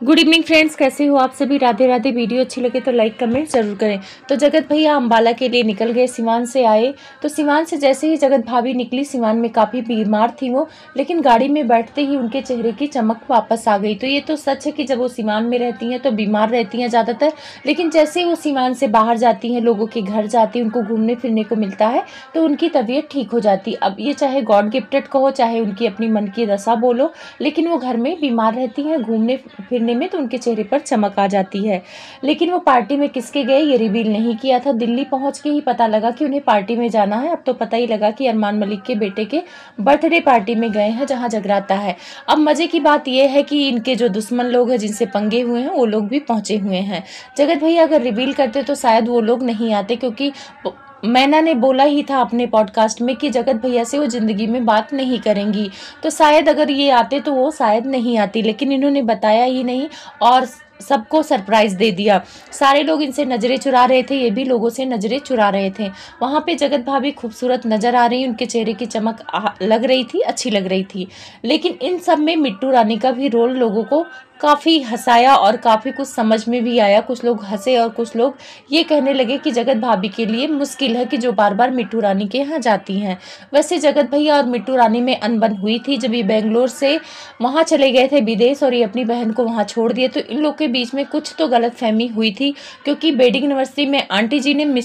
Good evening friends, कैसे हो आप सभी। राधे राधे। वीडियो अच्छी लगे तो लाइक कमेंट जरूर करें। तो जगत भैया अम्बाला के लिए निकल गए, सिवान से आए। तो सिवान से जैसे ही जगत भाभी निकली, सिवान में काफ़ी बीमार थी वो, लेकिन गाड़ी में बैठते ही उनके चेहरे की चमक वापस आ गई। तो ये तो सच है कि जब वो सिवान में रहती हैं तो बीमार रहती हैं ज़्यादातर, लेकिन जैसे ही वो सिवान से बाहर जाती हैं, लोगों के घर जाती हैं, उनको घूमने फिरने को मिलता है तो उनकी तबीयत ठीक हो जाती। अब ये चाहे गॉड गिफ्टेड कहो, चाहे उनकी अपनी मन की दशा बोलो, लेकिन वो घर में बीमार रहती हैं, घूमने फिरने में तो उनके चेहरे पर चमक आ जाती है। लेकिन वो पार्टी में किसके गए ये रिवील नहीं किया था। दिल्ली पहुंच के ही पता लगा कि उन्हें पार्टी में जाना है। अब तो पता ही लगा कि अरमान मलिक के बेटे के बर्थडे पार्टी में गए हैं, जहां जगराता है। अब मजे की बात यह है कि इनके जो दुश्मन लोग हैं, जिनसे पंगे हुए हैं, वो लोग भी पहुंचे हुए हैं। जगत भैया अगर रिवील करते तो शायद वो लोग नहीं आते, क्योंकि मैना ने बोला ही था अपने पॉडकास्ट में कि जगत भैया से वो ज़िंदगी में बात नहीं करेंगी। तो शायद अगर ये आते तो वो शायद नहीं आती, लेकिन इन्होंने बताया ही नहीं और सबको सरप्राइज़ दे दिया। सारे लोग इनसे नज़रें चुरा रहे थे, ये भी लोगों से नज़रें चुरा रहे थे। वहाँ पे जगत भाभी खूबसूरत नज़र आ रही, उनके चेहरे की चमक लग रही थी, अच्छी लग रही थी। लेकिन इन सब में मिट्टू रानी का भी रोल लोगों को काफ़ी हंसाया और काफ़ी कुछ समझ में भी आया। कुछ लोग हंसे और कुछ लोग ये कहने लगे कि जगत भाभी के लिए मुश्किल है कि जो बार बार मिट्टू रानी के यहाँ जाती हैं। वैसे जगत भैया और मिट्टू रानी में अनबन हुई थी जब ये बेंगलोर से वहाँ चले गए थे विदेश, और ये अपनी बहन को वहाँ छोड़ दिए। तो इन लोग के बीच में कुछ तो गलतफहमी हुई थी, क्योंकि वेडिंग एनिवर्सरी में आंटी जी ने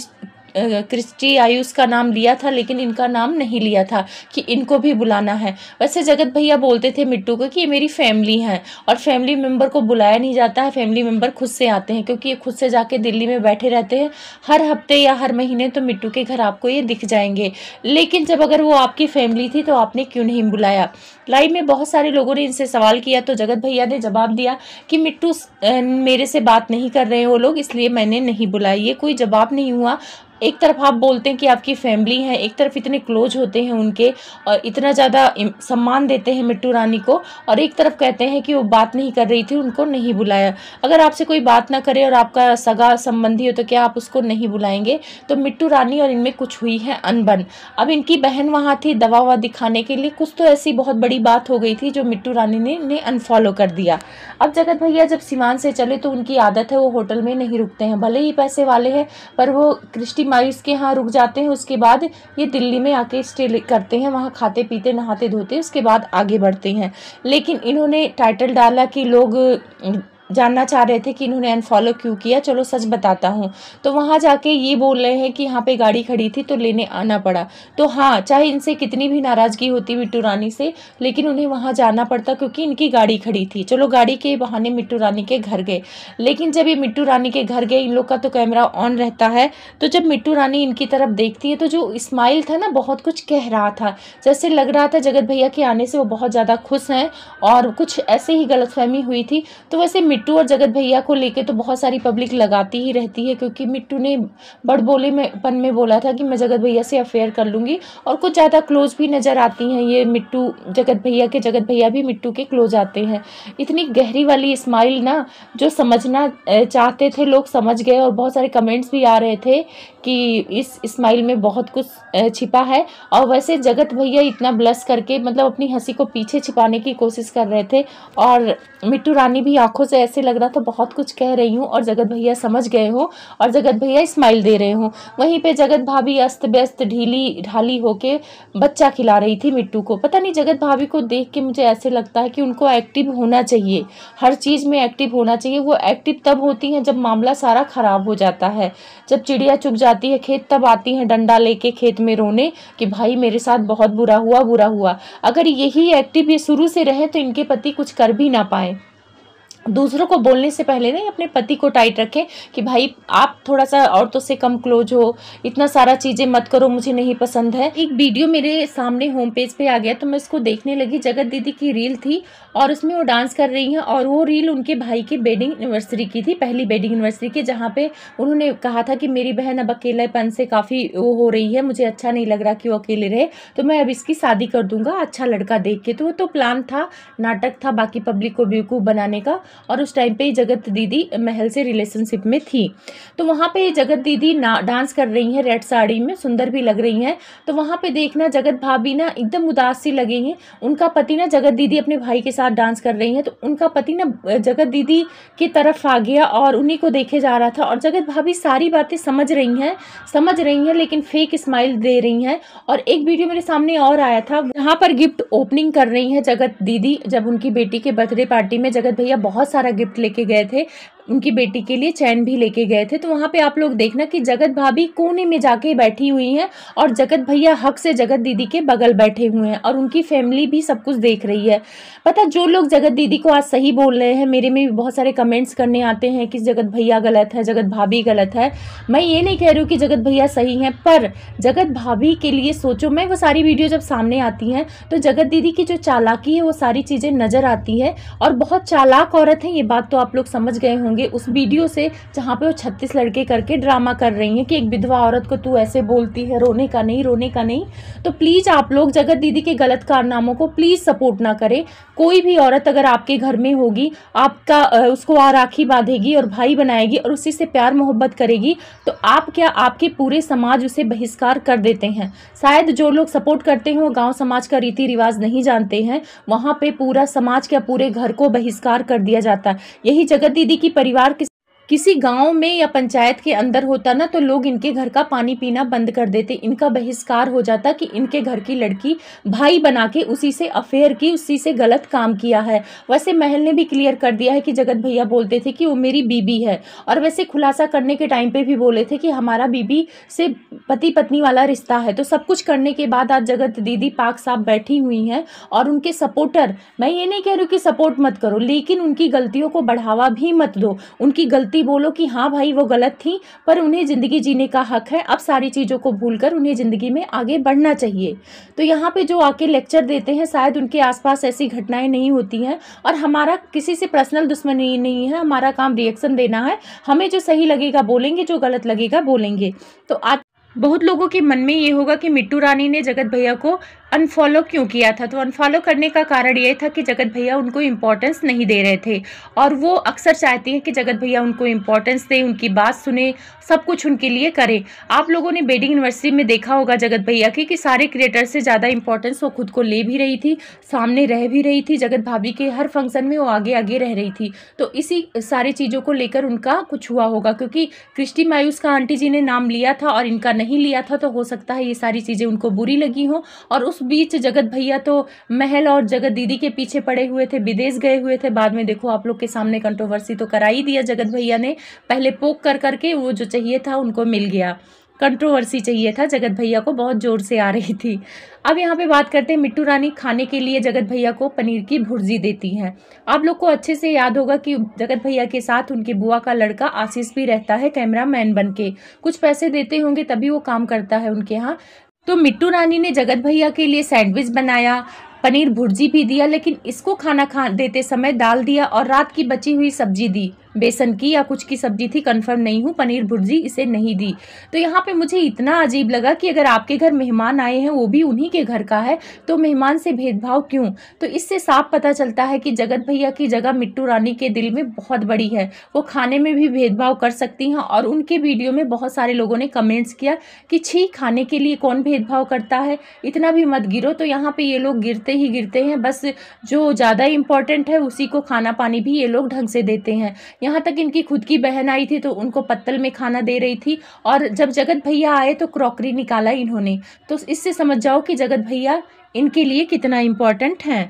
क्रिस्टी आयुष का नाम लिया था, लेकिन इनका नाम नहीं लिया था कि इनको भी बुलाना है। वैसे जगत भैया बोलते थे मिट्टू को कि ये मेरी फैमिली है, और फैमिली मेंबर को बुलाया नहीं जाता है, फैमिली मेंबर खुद से आते हैं, क्योंकि ये खुद से जाके दिल्ली में बैठे रहते हैं। हर हफ्ते या हर महीने तो मिट्टू के घर आपको ये दिख जाएंगे। लेकिन जब अगर वो आपकी फैमिली थी तो आपने क्यों नहीं बुलाया। लाइव में बहुत सारे लोगों ने इनसे सवाल किया, तो जगत भैया ने जवाब दिया कि मिट्टू मेरे से बात नहीं कर रहे हैं वो लोग, इसलिए मैंने नहीं बुलाया। ये कोई जवाब नहीं हुआ। एक तरफ आप बोलते हैं कि आपकी फैमिली है, एक तरफ इतने क्लोज होते हैं उनके और इतना ज़्यादा सम्मान देते हैं मिट्टू रानी को, और एक तरफ कहते हैं कि वो बात नहीं कर रही थी, उनको नहीं बुलाया। अगर आपसे कोई बात ना करे और आपका सगा संबंधी हो तो क्या आप उसको नहीं बुलाएंगे। तो मिट्टू रानी और इनमें कुछ हुई है अनबन। अब इनकी बहन वहाँ थी दवा ववा दिखाने के लिए, कुछ तो ऐसी बहुत बड़ी बात हो गई थी जो मिट्टू रानी ने अनफॉलो कर दिया। अब जगत भैया जब सिवान से चले तो उनकी आदत है वो होटल में नहीं रुकते हैं, भले ही पैसे वाले हैं, पर वो क्रिस्टी मायूस के यहाँ रुक जाते हैं। उसके बाद ये दिल्ली में आके स्टे करते हैं, वहाँ खाते पीते नहाते धोते, उसके बाद आगे बढ़ते हैं। लेकिन इन्होंने टाइटल डाला कि लोग जानना चाह रहे थे कि इन्होंने अनफॉलो क्यों किया। चलो सच बताता हूँ। तो वहाँ जाके ये बोल रहे हैं कि यहाँ पे गाड़ी खड़ी थी तो लेने आना पड़ा। तो हाँ, चाहे इनसे कितनी भी नाराज़गी होती मिट्टू रानी से, लेकिन उन्हें वहाँ जाना पड़ता क्योंकि इनकी गाड़ी खड़ी थी। चलो गाड़ी के बहाने मिट्टू रानी के घर गए। लेकिन जब ये मिट्टू रानी के घर गए, इन लोग का तो कैमरा ऑन रहता है, तो जब मिट्टू रानी इनकी तरफ देखती है तो जो स्माइल था ना, बहुत कुछ कह रहा था। जैसे लग रहा था जगत भैया के आने से वो बहुत ज़्यादा खुश हैं, और कुछ ऐसे ही गलतफहमी हुई थी। तो वैसे मिट्टू और जगत भैया को लेके तो बहुत सारी पब्लिक लगाती ही रहती है, क्योंकि मिट्टू ने बड़बोले में पन में बोला था कि मैं जगत भैया से अफेयर कर लूँगी, और कुछ ज़्यादा क्लोज भी नज़र आती हैं ये मिट्टू जगत भैया के। जगत भैया भी मिट्टू के क्लोज आते हैं। इतनी गहरी वाली स्माइल ना, जो समझना चाहते थे लोग समझ गए, और बहुत सारे कमेंट्स भी आ रहे थे कि इस स्माइल में बहुत कुछ छिपा है। और वैसे जगत भैया इतना ब्लश करके, मतलब अपनी हंसी को पीछे छिपाने की कोशिश कर रहे थे, और मिट्टू रानी भी आंखों से ऐसे लग रहा था बहुत कुछ कह रही हूँ और जगत भैया समझ गए हो, और जगत भैया स्माइल दे रहे हो। वहीं पे जगत भाभी अस्त व्यस्त ढीली ढाली होके बच्चा खिला रही थी मिट्टू को। पता नहीं, जगत भाभी को देख के मुझे ऐसे लगता है कि उनको एक्टिव होना चाहिए, हर चीज़ में एक्टिव होना चाहिए। वो एक्टिव तब होती हैं जब मामला सारा खराब हो जाता है, जब चिड़िया चुग जाती है खेत, तब आती हैं डंडा लेके खेत में रोने कि भाई मेरे साथ बहुत बुरा हुआ बुरा हुआ। अगर यही एक्टिव ये शुरू से रहे तो इनके पति कुछ कर भी ना पाए। दूसरों को बोलने से पहले ना अपने पति को टाइट रखें कि भाई आप थोड़ा सा औरतों से कम क्लोज हो, इतना सारा चीज़ें मत करो, मुझे नहीं पसंद है। एक वीडियो मेरे सामने होम पेज पे आ गया तो मैं इसको देखने लगी। जगत दीदी की रील थी और उसमें वो डांस कर रही हैं, और वो रील उनके भाई की वेडिंग एनिवर्सरी की थी, पहली वेडिंग एनिवर्सरी की, जहाँ पे उन्होंने कहा था कि मेरी बहन अब अकेलेपन से काफ़ी वो हो रही है, मुझे अच्छा नहीं लग रहा कि वो अकेले रहे, तो मैं अब इसकी शादी कर दूंगा अच्छा लड़का देख के। तो वो तो प्लान था, नाटक था, बाकी पब्लिक को बेवकूफ़ बनाने का। और उस टाइम पे जगत दीदी महल से रिलेशनशिप में थी। तो वहाँ पे जगत दीदी डांस कर रही हैं रेड साड़ी में, सुंदर भी लग रही हैं। तो वहाँ पे देखना जगत भाभी ना एकदम उदास सी लगी हैं। उनका पति ना, जगत दीदी अपने भाई के साथ डांस कर रही हैं तो उनका पति ना जगत दीदी की तरफ आ गया और उन्हीं को देखे जा रहा था। और जगत भाभी सारी बातें समझ रही हैं लेकिन फेक स्माइल दे रही हैं। और एक वीडियो मेरे सामने और आया था, जहाँ पर गिफ्ट ओपनिंग कर रही हैं जगत दीदी। जब उनकी बेटी के बर्थडे पार्टी में जगत भैया बहुत सारा गिफ्ट लेके गए थे, उनकी बेटी के लिए चैन भी लेके गए थे। तो वहाँ पे आप लोग देखना कि जगत भाभी कोने में जाके बैठी हुई हैं और जगत भैया हक से जगत दीदी के बगल बैठे हुए हैं और उनकी फैमिली भी सब कुछ देख रही है। पता, जो लोग जगत दीदी को आज सही बोल रहे हैं, मेरे में भी बहुत सारे कमेंट्स करने आते हैं कि जगत भैया गलत है, जगत भाभी गलत है। मैं ये नहीं कह रही हूँ कि जगत भैया सही हैं, पर जगत भाभी के लिए सोचो। मैं वो सारी वीडियो जब सामने आती हैं तो जगत दीदी की जो चालाकी है वो सारी चीज़ें नज़र आती है और बहुत चालाक औरत है, ये बात तो आप लोग समझ गए होंगे उस वीडियो से, जहाँ पे वो 36 लड़के करके ड्रामा कर रही हैं कि एक विधवा औरत को तू ऐसे बोलती है, रोने का नहीं। तो प्लीज आप लोग जगत दीदी के गलत कारनामों को प्लीज सपोर्ट ना करें। कोई भी औरत अगर आपके घर में होगी, आपका उसको राखी बांधेगी और भाई बनाएगी और उसी से प्यार मोहब्बत करेगी, तो आप क्या, आपके पूरे समाज उसे बहिष्कार कर देते हैं। शायद जो लोग सपोर्ट करते हैं वो गाँव समाज का रीति रिवाज नहीं जानते हैं, वहाँ पे पूरा समाज क्या, पूरे घर को बहिष्कार कर दिया जाता है। यही जगत दीदी की परिवार किसी गांव में या पंचायत के अंदर होता ना, तो लोग इनके घर का पानी पीना बंद कर देते, इनका बहिष्कार हो जाता कि इनके घर की लड़की भाई बना के उसी से अफेयर की, उसी से गलत काम किया है। वैसे महल ने भी क्लियर कर दिया है कि जगत भैया बोलते थे कि वो मेरी बीबी है, और वैसे खुलासा करने के टाइम पे भी बोले थे कि हमारा बीबी से पति पत्नी वाला रिश्ता है। तो सब कुछ करने के बाद आज जगत दीदी पाक साफ बैठी हुई हैं और उनके सपोर्टर, मैं ये नहीं कह रही हूँ कि सपोर्ट मत करो, लेकिन उनकी गलतियों को बढ़ावा भी मत दो। उनकी गलती बोलो कि हाँ भाई वो गलत थी, पर उन्हें जिंदगी जीने का हक है। अब सारी चीजों को भूलकर उन्हें जिंदगी में आगे बढ़ना चाहिए। तो यहाँ पे जो आके लेक्चर देते हैं, शायद उनके आसपास ऐसी घटनाएं नहीं होती हैं। और हमारा किसी से पर्सनल दुश्मनी नहीं है, हमारा काम रिएक्शन देना है। हमें जो सही लगेगा बोलेंगे, जो गलत लगेगा बोलेंगे। तो आज बहुत लोगों के मन में ये होगा कि मिट्टू रानी ने जगत भैया को अनफॉलो क्यों किया था। तो अनफॉलो करने का कारण ये था कि जगत भैया उनको इम्पोर्टेंस नहीं दे रहे थे, और वो अक्सर चाहती हैं कि जगत भैया उनको इम्पोर्टेंस दें, उनकी बात सुने, सब कुछ उनके लिए करें। आप लोगों ने वेडिंग एनिवर्सरी में देखा होगा जगत भैया की कि सारे क्रिएटर से ज़्यादा इंपॉर्टेंस वो खुद को ले भी रही थी, सामने रह भी रही थी। जगत भाभी के हर फंक्शन में वो आगे आगे रह रही थी। तो इसी सारी चीज़ों को लेकर उनका कुछ हुआ होगा, क्योंकि क्रिस्टी मायूस का आंटी जी ने नाम लिया था और इनका नहीं लिया था, तो हो सकता है ये सारी चीज़ें उनको बुरी लगी हों। और उस बीच जगत भैया तो महल और जगत दीदी के पीछे पड़े हुए थे, विदेश गए हुए थे। बाद में देखो आप लोग के सामने कंट्रोवर्सी तो करा ही दिया जगत भैया ने, पहले पोक कर करके वो जो चाहिए था उनको मिल गया। कंट्रोवर्सी चाहिए था, जगत भैया को बहुत जोर से आ रही थी। अब यहाँ पे बात करते हैं, मिट्टू रानी खाने के लिए जगत भैया को पनीर की भुर्जी देती हैं। आप लोग को अच्छे से याद होगा कि जगत भैया के साथ उनकी बुआ का लड़का आशीष भी रहता है कैमरा मैन बन के, कुछ पैसे देते होंगे तभी वो काम करता है उनके यहाँ। तो मिट्टू रानी ने जगत भैया के लिए सैंडविच बनाया, पनीर भुर्जी भी दिया, लेकिन इसको खाना देते समय डाल दिया और रात की बची हुई सब्जी दी, बेसन की या कुछ की सब्जी थी, कंफर्म नहीं हूँ, पनीर भुर्जी इसे नहीं दी। तो यहाँ पे मुझे इतना अजीब लगा कि अगर आपके घर मेहमान आए हैं, वो भी उन्हीं के घर का है, तो मेहमान से भेदभाव क्यों। तो इससे साफ पता चलता है कि जगत भैया की जगह मिट्टू रानी के दिल में बहुत बड़ी है, वो खाने में भी भेदभाव कर सकती हैं। और उनके वीडियो में बहुत सारे लोगों ने कमेंट्स किया कि छी, खाने के लिए कौन भेदभाव करता है, इतना भी मत गिरो। तो यहाँ पे ये लोग गिरते ही गिरते हैं, बस जो ज़्यादा इम्पोर्टेंट है उसी को खाना पानी भी ये लोग ढंग से देते हैं। यहाँ तक इनकी खुद की बहन आई थी तो उनको पत्तल में खाना दे रही थी, और जब जगत भैया आए तो क्रॉकरी निकाला इन्होंने। तो इससे समझ जाओ कि जगत भैया इनके लिए कितना इम्पोर्टेंट है।